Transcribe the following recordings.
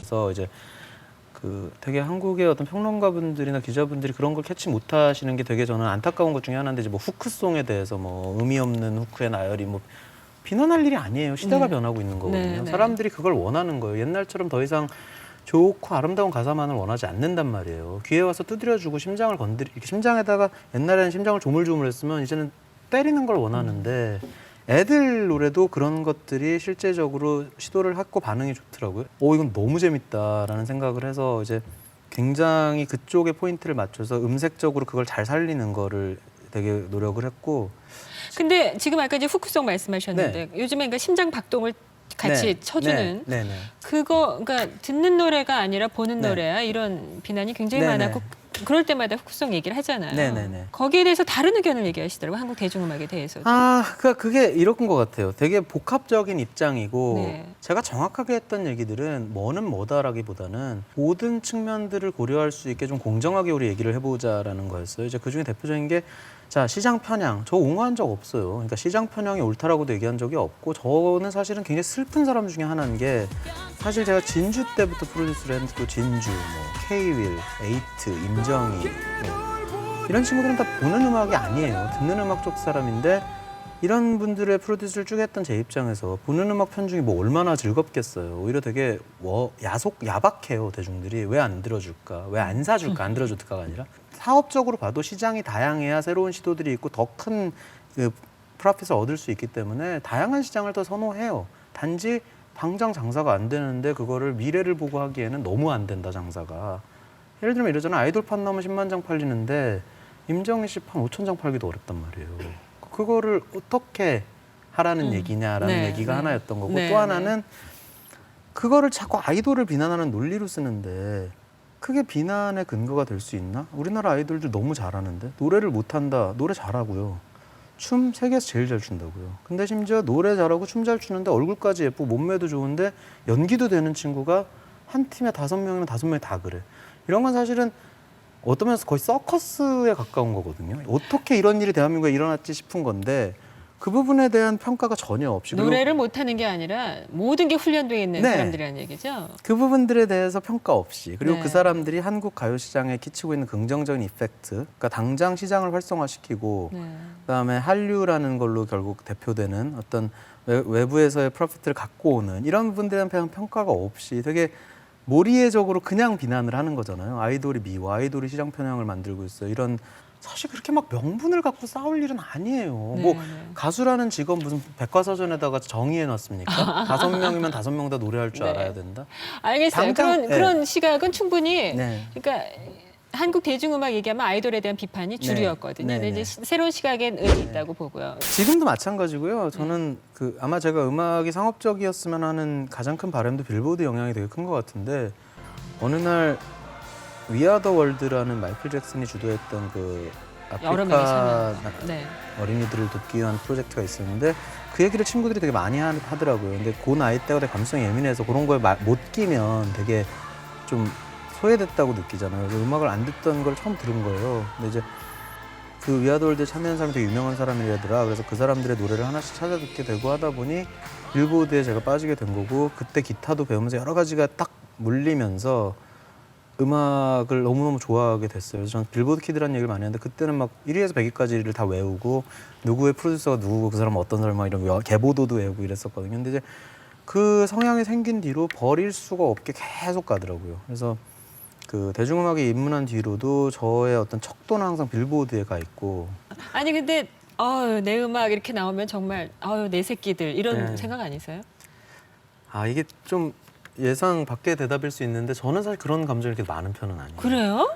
그래서 이제 되게 한국의 어떤 평론가분들이나 기자분들이 그런 걸 캐치 못하시는 게 되게 저는 안타까운 것 중에 하나인데 이제 뭐 후크송에 대해서 뭐 의미 없는 후크의 나열이 뭐 비난할 일이 아니에요. 시대가 변하고 있는 거거든요. 사람들이 그걸 원하는 거예요. 옛날처럼 더 이상 좋고 아름다운 가사만을 원하지 않는단 말이에요. 귀에 와서 두드려주고 심장을 심장에다가 옛날에는 심장을 조물조물했으면 이제는 때리는 걸 원하는데 애들 노래도 그런 것들이 실제적으로 시도를 했고 반응이 좋더라고요. 이건 너무 재밌다라는 생각을 해서 이제 굉장히 그쪽에 포인트를 맞춰서 음색적으로 그걸 잘 살리는 거를 되게 노력을 했고. 근데 지금 아까 이제 후크송 말씀하셨는데 요즘에 그러니까 심장 박동을 같이 쳐주는 그거 그러니까 듣는 노래가 아니라 보는 노래야 이런 비난이 굉장히 많았고 그럴 때마다 후크송 얘기를 하잖아요. 거기에 대해서 다른 의견을 얘기하시더라고요. 한국 대중음악에 대해서도. 그게 이런 것 같아요. 되게 복합적인 입장이고 제가 정확하게 했던 얘기들은 뭐는 뭐다라기보다는 모든 측면들을 고려할 수 있게 좀 공정하게 우리 얘기를 해보자라는 거였어요. 이제 그중에 대표적인 게 시장 편향. 저 옹호한 적 없어요. 그러니까 시장 편향이 옳다라고도 얘기한 적이 없고 저는 사실은 굉장히 슬픈 사람 중에 하나인 게 사실 제가 진주 때부터 프로듀스를 했고 진주, K-윌, 에이트, 임정희 이런 친구들은 다 보는 음악이 아니에요. 듣는 음악 쪽 사람인데 이런 분들의 프로듀스를 쭉 했던 제 입장에서 보는 음악 편중이 뭐 얼마나 즐겁겠어요. 오히려 되게 야박해요. 대중들이. 왜 안 들어줄까? 왜 안 사줄까? 안 들어줄까가 아니라 사업적으로 봐도 시장이 다양해야 새로운 시도들이 있고 더 큰 프로핏을 얻을 수 있기 때문에 다양한 시장을 더 선호해요. 단지 당장 장사가 안 되는데 그거를 미래를 보고 하기에는 너무 안 된다, 장사가. 예를 들면 이러잖아요. 아이돌 판 나오면 10만 장 팔리는데 임정희 씨 판 5천 장 팔기도 어렵단 말이에요. 그거를 어떻게 하라는 얘기냐라는 얘기가 하나였던 거고 또 하나는 그거를 자꾸 아이돌을 비난하는 논리로 쓰는데 그게 비난의 근거가 될 수 있나? 우리나라 아이돌들 너무 잘하는데 노래를 못한다. 노래 잘하고요. 춤 세계에서 제일 잘 춘다고요. 근데 심지어 노래 잘하고 춤 잘 추는데 얼굴까지 예쁘고 몸매도 좋은데 연기도 되는 친구가 한 팀에 5명이면 5명이 다 그래. 이런 건 사실은 어떤 면에서 거의 서커스에 가까운 거거든요. 어떻게 이런 일이 대한민국에 일어났지 싶은 건데 그 부분에 대한 평가가 전혀 없이 노래를 못하는 게 아니라 모든 게 훈련되어 있는 사람들이라는 얘기죠. 그 부분들에 대해서 평가 없이 그리고 그 사람들이 한국 가요 시장에 끼치고 있는 긍정적인 이펙트 그러니까 당장 시장을 활성화시키고 그다음에 한류라는 걸로 결국 대표되는 어떤 외부에서의 프로피트를 갖고 오는 이런 부분들에 대한 평가가 없이 되게 몰이해적으로 그냥 비난을 하는 거잖아요. 아이돌이 미워, 아이돌이 시장 편향을 만들고 있어요. 이런 사실 그렇게 막 명분을 갖고 싸울 일은 아니에요. 뭐 가수라는 직업 무슨 백과사전에다가 정의해놨습니까? 5명이면 5명 다 노래할 줄 알아야 된다. 알겠어요. 그런 시각은 충분히 그러니까 한국 대중음악 얘기하면 아이돌에 대한 비판이 주류였거든요. 근데 이제 새로운 시각엔 의미 있다고 보고요. 지금도 마찬가지고요. 저는 아마 제가 음악이 상업적이었으면 하는 가장 큰 바람도 빌보드 영향이 되게 큰 것 같은데 어느 날 위아더 월드라는 마이클 잭슨이 주도했던 아프리카 어린이들을 돕기 위한 프로젝트가 있었는데 그 얘기를 친구들이 되게 많이 하더라고요. 근데 그 나이 때가 되게 감성이 예민해서 그런 거에 못 끼면 되게 좀 소외됐다고 느끼잖아요. 그래서 음악을 안 듣던 걸 처음 들은 거예요. 근데 이제 그 위아더 월드에 참여한 사람이 되게 유명한 사람이라더라. 그래서 그 사람들의 노래를 하나씩 찾아 듣게 되고 하다 보니 빌보드에 제가 빠지게 된 거고 그때 기타도 배우면서 여러 가지가 딱 물리면서 음악을 너무너무 좋아하게 됐어요. 그래서 저는 빌보드 키드라는 얘기를 많이 하는데 그때는 막 1위에서 100위까지를 다 외우고 누구의 프로듀서가 누구고 그 사람은 어떤 사람 막 이런 개보도도 외우고 이랬었거든요. 근데 이제 그 성향이 생긴 뒤로 버릴 수가 없게 계속 가더라고요. 그래서 대중음악에 입문한 뒤로도 저의 어떤 척도는 항상 빌보드에 가 있고. 아니 근데 내 음악 이렇게 나오면 정말 내 새끼들 이런 생각 아니세요? 이게 좀 예상 밖의 대답일 수 있는데 저는 사실 그런 감정이 이렇게 많은 편은 아니에요. 그래요?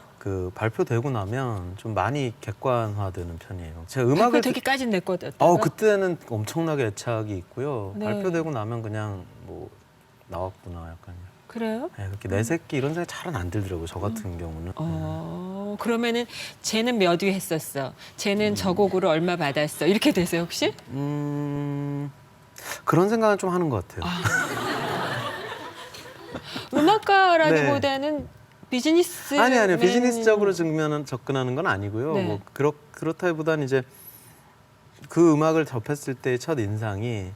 발표되고 나면 좀 많이 객관화되는 편이에요. 제가 음악을 발표되기까지는 내 거다. 그때는 엄청나게 애착이 있고요. 발표되고 나면 그냥 뭐 나왔구나 약간. 그래요? 그렇게 내 새끼 이런 생각 잘은 안 들더라고요. 저 같은 경우는. 그러면은 쟤는 몇 위 했었어. 쟤는 저 곡으로 얼마 받았어. 이렇게 되세요 혹시? 그런 생각은 좀 하는 것 같아요. 음악가라기보다는 비즈니스. 아니요. 비즈니스적으로 접근하는 건 아니고요. 뭐 그렇다기보다는 이제 그 음악을 접했을 때의 첫 인상이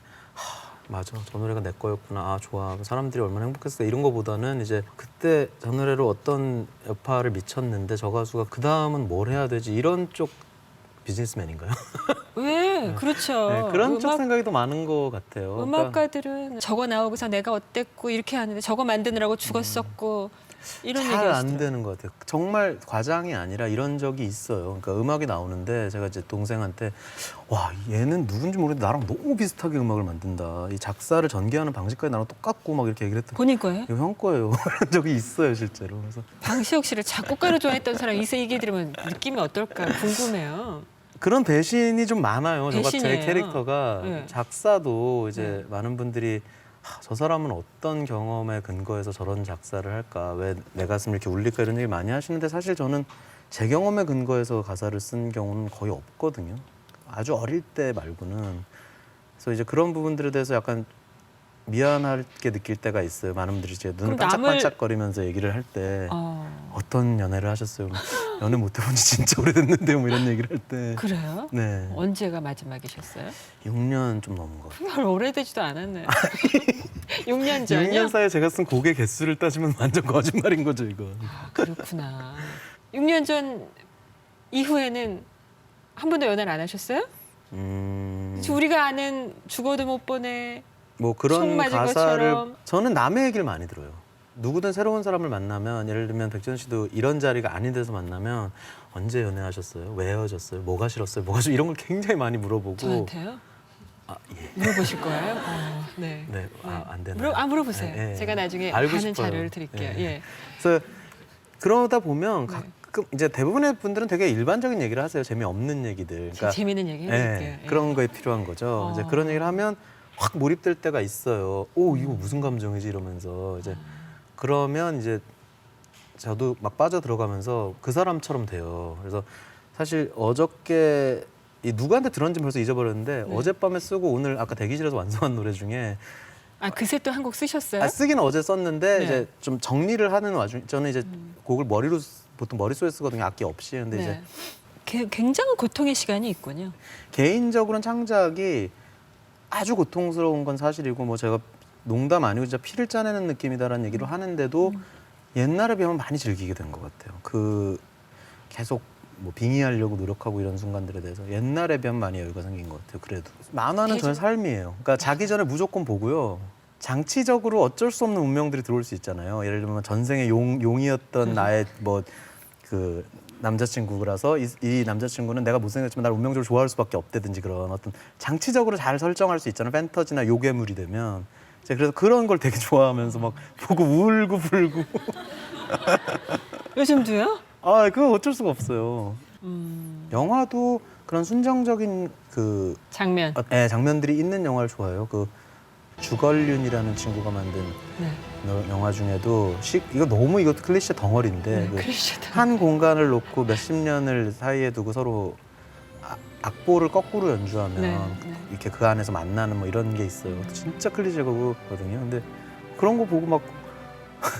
맞아. 저 노래가 내 거였구나. 아, 좋아. 사람들이 얼마나 행복했어. 이런 거보다는 이제 그때 저 노래로 어떤 여파를 미쳤는데 저 가수가 그 다음은 뭘 해야 되지? 이런 쪽 비즈니스맨인가요? 왜? 그렇죠. 네, 그런 쪽 생각이 더 많은 것 같아요. 음악가들은 저거 나오고서 내가 어땠고 이렇게 하는데 저거 만드느라고 죽었었고 이런 얘기 잘 안 하시더라고요. 되는 것 같아요. 정말 과장이 아니라 이런 적이 있어요. 그러니까 음악이 나오는데 제가 이제 동생한테 와, 얘는 누군지 모르는데 나랑 너무 비슷하게 음악을 만든다. 이 작사를 전개하는 방식까지 나랑 똑같고 막 이렇게 얘기를 했더니 본인 거예요? 이거 형 거예요. 이런 적이 있어요, 실제로. 그래서 방시혁 씨를 작곡가로 좋아했던 사람 이 얘기 들으면 느낌이 어떨까 궁금해요. 그런 배신이 좀 많아요. 제 배신이에요. 캐릭터가 네. 작사도 이제 많은 분들이 저 사람은 어떤 경험에 근거해서 저런 작사를 할까? 왜 내 가슴을 이렇게 울릴까? 이런 얘기 많이 하시는데 사실 저는 제 경험에 근거해서 가사를 쓴 경우는 거의 없거든요. 아주 어릴 때 말고는. 그래서 이제 그런 부분들에 대해서 약간 미안하게 느낄 때가 있어요. 많은 분들이 제 눈을 그럼 반짝반짝거리면서 얘기를 할 때 어떤 연애를 하셨어요? 연애 못 해본 지 진짜 오래됐는데 뭐 이런 얘기를 할 때. 그래요? 네. 언제가 마지막이셨어요? 6년 좀 넘은 것 같아요. 별 오래되지도 않았네요. 6년 전이요? 6년 사이에 제가 쓴 곡의 개수를 따지면 완전 거짓말인 거죠, 이거. 아, 그렇구나. 6년 전 이후에는 한 번도 연애를 안 하셨어요? 우리가 아는 죽어도 못 보내. 뭐 그런 총 맞은 가사를 것처럼. 저는 남의 얘기를 많이 들어요. 누구든 새로운 사람을 만나면 예를 들면 백지연 씨도 이런 자리가 아닌 데서 만나면 언제 연애하셨어요? 왜 헤어졌어요? 뭐가 싫었어요? 뭐가 이런 걸 굉장히 많이 물어보고. 저한테요? 아, 예. 물어보실 거예요? 네. 네, 안 되나요? 물어보세요. 네, 네. 제가 나중에 알고 많은 싶어요. 자료를 드릴게요. 네. 예. 그래서 그러다 보면 가끔 이제 대부분의 분들은 되게 일반적인 얘기를 하세요. 재미없는 얘기들. 그러니까 재미있는 얘기 해드릴게요. 네, 예. 그런 거에 필요한 거죠. 이제 그런 얘기를 하면 확 몰입될 때가 있어요. 오, 이거 무슨 감정이지 이러면서 이제 그러면 이제 저도 막 빠져 들어가면서 그 사람처럼 돼요. 그래서 사실 어저께 이 누구한테 들었는지 벌써 잊어버렸는데 어젯밤에 쓰고 오늘 아까 대기실에서 완성한 노래 중에 아, 그새 또 한 곡 쓰셨어요? 쓰기는 어제 썼는데 네. 이제 좀 정리를 하는 와중에 저는 이제 곡을 머리로 보통 머릿속에 쓰거든요. 악기 없이. 근데 이제 굉장한 고통의 시간이 있군요. 개인적으로는 창작이 아주 고통스러운 건 사실이고 뭐 제가 농담 아니고 진짜 피를 짜내는 느낌이다라는 얘기를 하는데도 옛날에 비하면 많이 즐기게 된 것 같아요. 그 계속 뭐 빙의하려고 노력하고 이런 순간들에 대해서 옛날에 비하면 많이 여유가 생긴 것 같아요. 그래도 만화는 저의 삶이에요. 그러니까 자기 전에 무조건 보고요. 장치적으로 어쩔 수 없는 운명들이 들어올 수 있잖아요. 예를 들면 전생에 용이었던 나의 뭐 그 남자친구라서 이 남자친구는 내가 못생겼지만 나를 운명적으로 좋아할 수밖에 없다든지 그런 어떤 장치적으로 잘 설정할 수 있잖아요. 판타지나 요괴물이 되면. 제가 그래서 그런 걸 되게 좋아하면서 막 보고 울고 불고. 요즘도요? 아, 그거 어쩔 수가 없어요. 영화도 그런 순정적인 그 장면. 장면들이 있는 영화를 좋아해요. 그 주걸륜이라는 친구가 만든 영화 중에도 이거 너무 이것도 클리셰 덩어리인데 한 공간을 놓고 몇십 년을 사이에 두고 서로 악보를 거꾸로 연주하면 이렇게 그 안에서 만나는 뭐 이런 게 있어요. 진짜 클리셰거든요. 근데 그런 거 보고 막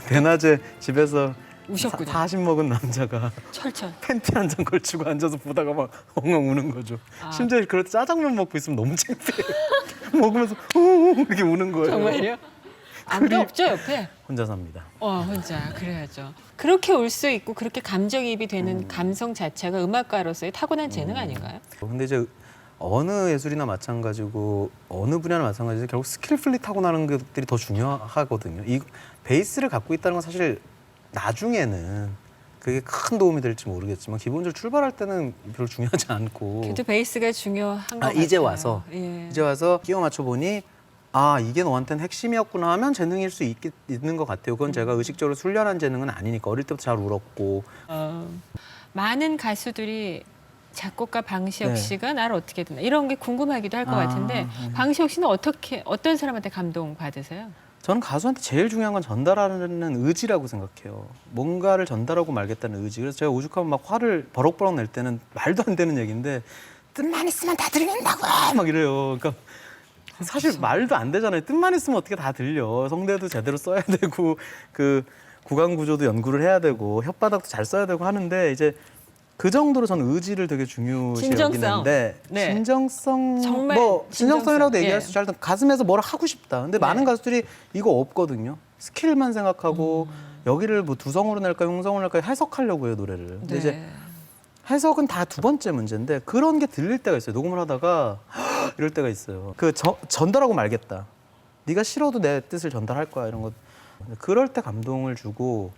대낮에 집에서 우셨군요. 40 먹은 남자가 철철. 팬티 한 장 걸치고 앉아서 보다가 막 엉엉 우는 거죠. 심지어 그럴 때 짜장면 먹고 있으면 너무 창피해요. 먹으면서 이렇게 우는 거예요. 정말요? 아무도 없죠 옆에? 혼자 삽니다. 혼자 그래야죠. 그렇게 울 수 있고 그렇게 감정이입이 되는 감성 자체가 음악가로서의 타고난 재능 아닌가요? 근데 이제 어느 예술이나 마찬가지고 어느 분야나 마찬가지로 결국 스킬풀리 타고나는 것들이 더 중요하거든요. 이 베이스를 갖고 있다는 건 사실 나중에는 그게 큰 도움이 될지 모르겠지만 기본적으로 출발할 때는 별로 중요하지 않고. 그래도 베이스가 중요한 것 같아요. 이제 와서 끼워 맞춰 보니 이게 너한테는 핵심이었구나 하면 재능일 수 있는 것 같아요. 그건 제가 의식적으로 훈련한 재능은 아니니까 어릴 때부터 잘 울었고. 많은 가수들이 작곡가 방시혁 씨가 나를 어떻게 듣나 이런 게 궁금하기도 할 것 같은데 방시혁 씨는 어떤 사람한테 감동 받으세요? 저는 가수한테 제일 중요한 건 전달하는 의지라고 생각해요. 뭔가를 전달하고 말겠다는 의지. 그래서 제가 오죽하면 막 화를 버럭버럭 낼 때는 말도 안 되는 얘기인데 뜻만 있으면 다 들린다고 막 이래요. 그러니까 사실 말도 안 되잖아요. 뜻만 있으면 어떻게 다 들려. 성대도 제대로 써야 되고 그 구강 구조도 연구를 해야 되고 혓바닥도 잘 써야 되고 하는데 이제 그 정도로 저는 의지를 되게 중요시 진정성. 여기는데 네. 진정성 정말 뭐 진정성이라고도 진정성. 얘기할 예. 수 있죠. 하여튼 가슴에서 뭘 하고 싶다. 근데 많은 가수들이 이거 없거든요. 스킬만 생각하고 여기를 뭐 두성으로 낼까요, 흉성으로 낼까요 해석하려고 해요 노래를. 근데 네. 이제 해석은 다 두 번째 문제인데 그런 게 들릴 때가 있어요. 녹음을 하다가 이럴 때가 있어요. 그 전달하고 말겠다. 네가 싫어도 내 뜻을 전달할 거야 이런 거. 그럴 때 감동을 주고